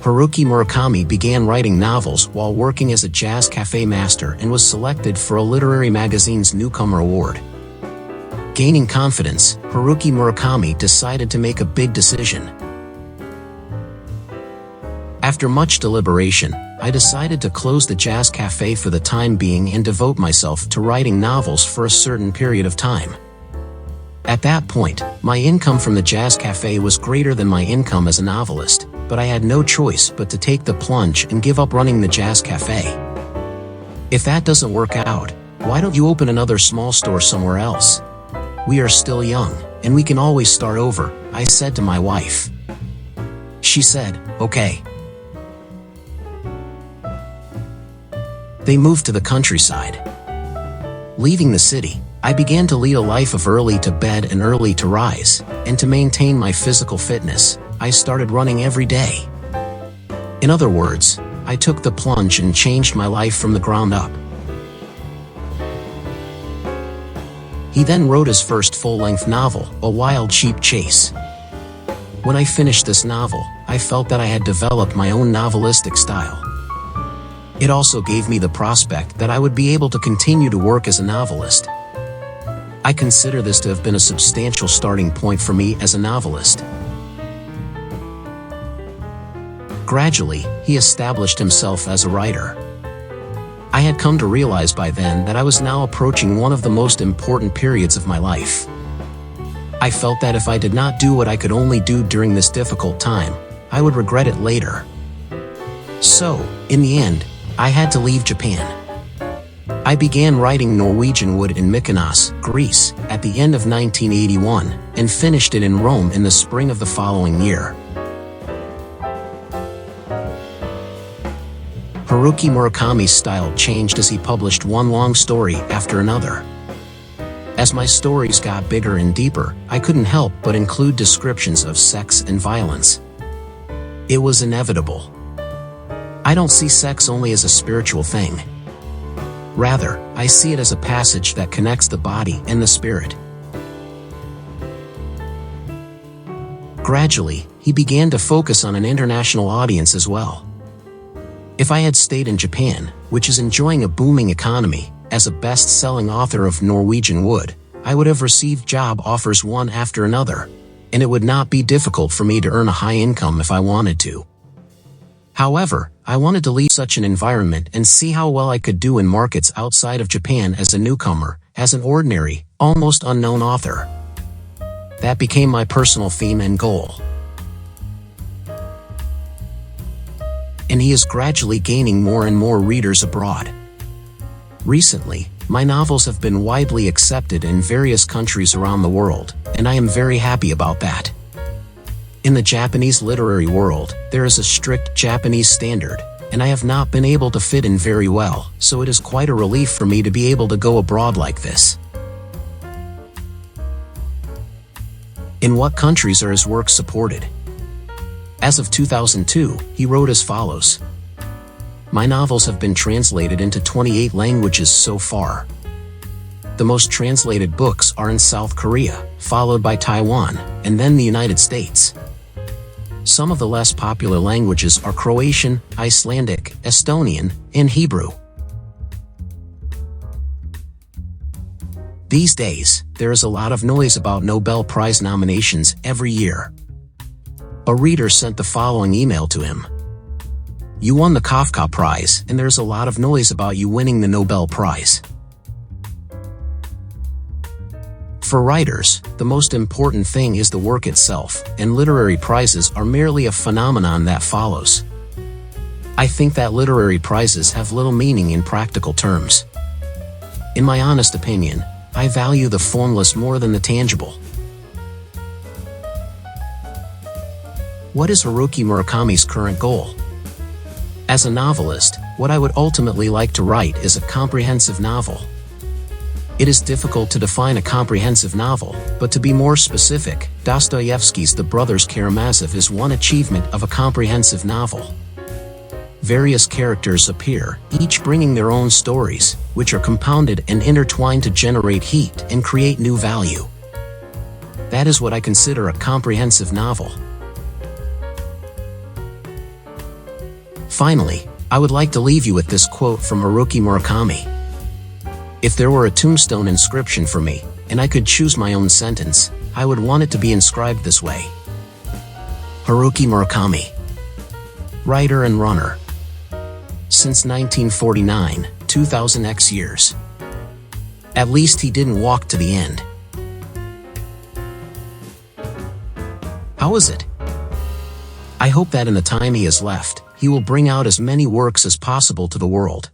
Haruki Murakami began writing novels while working as a jazz cafe master and was selected for a literary magazine's Newcomer Award. Gaining confidence, Haruki Murakami decided to make a big decision. After much deliberation, I decided to close the jazz cafe for the time being and devote myself to writing novels for a certain period of time. At that point, my income from the jazz cafe was greater than my income as a novelist, but I had no choice but to take the plunge and give up running the jazz cafe. If that doesn't work out, why don't you open another small store somewhere else? We are still young, and we can always start over, I said to my wife. She said, okay. They moved to the countryside. Leaving the city, I began to lead a life of early to bed and early to rise, and to maintain my physical fitness, I started running every day. In other words, I took the plunge and changed my life from the ground up. He then wrote his first full-length novel, A Wild Sheep Chase. When I finished this novel, I felt that I had developed my own novelistic style. It also gave me the prospect that I would be able to continue to work as a novelist. I consider this to have been a substantial starting point for me as a novelist. Gradually, he established himself as a writer. I had come to realize by then that I was now approaching one of the most important periods of my life. I felt that if I did not do what I could only do during this difficult time, I would regret it later. So, in the end, I had to leave Japan. I began writing Norwegian Wood in Mykonos, Greece, at the end of 1981, and finished it in Rome in the spring of the following year. Haruki Murakami's style changed as he published one long story after another. As my stories got bigger and deeper, I couldn't help but include descriptions of sex and violence. It was inevitable. I don't see sex only as a spiritual thing. Rather, I see it as a passage that connects the body and the spirit. Gradually, he began to focus on an international audience as well. If I had stayed in Japan, which is enjoying a booming economy, as a best-selling author of Norwegian Wood, I would have received job offers one after another, and it would not be difficult for me to earn a high income if I wanted to. However, I wanted to leave such an environment and see how well I could do in markets outside of Japan as a newcomer, as an ordinary, almost unknown author. That became my personal theme and goal. And he is gradually gaining more and more readers abroad. Recently, my novels have been widely accepted in various countries around the world, and I am very happy about that. In the Japanese literary world, there is a strict Japanese standard, and I have not been able to fit in very well, so it is quite a relief for me to be able to go abroad like this. In what countries are his works supported? As of 2002, he wrote as follows. My novels have been translated into 28 languages so far. The most translated books are in South Korea, followed by Taiwan, and then the United States. Some of the less popular languages are Croatian, Icelandic, Estonian, and Hebrew. These days, there is a lot of noise about Nobel Prize nominations every year. A reader sent the following email to him. You won the Kafka Prize, and there's a lot of noise about you winning the Nobel Prize. For writers, the most important thing is the work itself, and literary prizes are merely a phenomenon that follows. I think that literary prizes have little meaning in practical terms. In my honest opinion, I value the formless more than the tangible. What is Haruki Murakami's current goal? As a novelist, what I would ultimately like to write is a comprehensive novel. It is difficult to define a comprehensive novel, but to be more specific, Dostoevsky's The Brothers Karamazov is one achievement of a comprehensive novel. Various characters appear, each bringing their own stories, which are compounded and intertwined to generate heat and create new value. That is what I consider a comprehensive novel. Finally, I would like to leave you with this quote from Haruki Murakami. If there were a tombstone inscription for me, and I could choose my own sentence, I would want it to be inscribed this way. Haruki Murakami. Writer and runner. Since 1949, 2000x years. At least he didn't walk to the end. How is it? I hope that in the time he has left, he will bring out as many works as possible to the world.